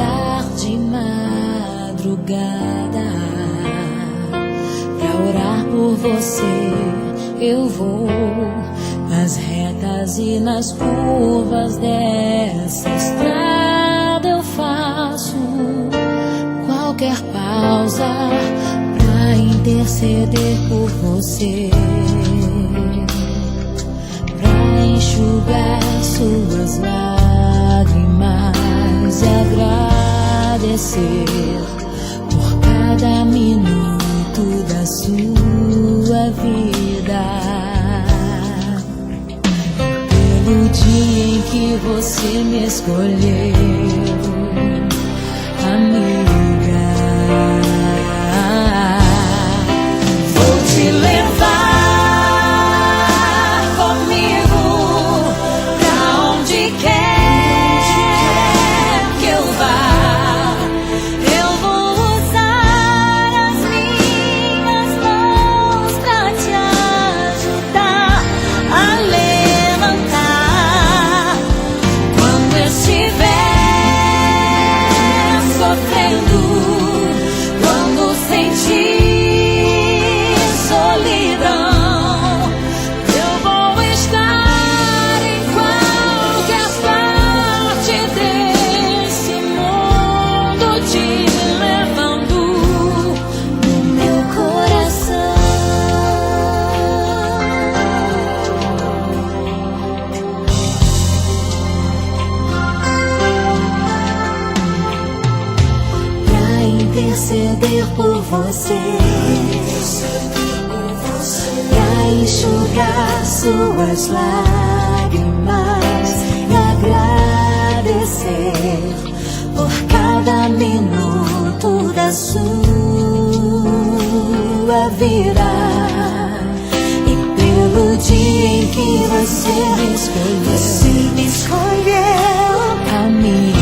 acordar de madrugada pra orar por você. Eu vou nas retas e nas curvas dessa estrada. Eu faço qualquer pausa pra interceder por você, pra enxugar suas lágrimas e agradecer por cada minuto da sua vida, pelo dia em que você me escolheu, amiga. Vou te levar comigo pra onde quer que eu vá. Eu vou usar as minhas mãos pra te ajudar a levantar quando estiver sofrendo, quando sentir solidão. Eu vou estar em qualquer parte desse mundo, te levando no meu coração. Pra interceder por você, pra enxugar suas lágrimas e agradecer por cada minuto da sua vida, e pelo dia em que você me escolheu, amiga.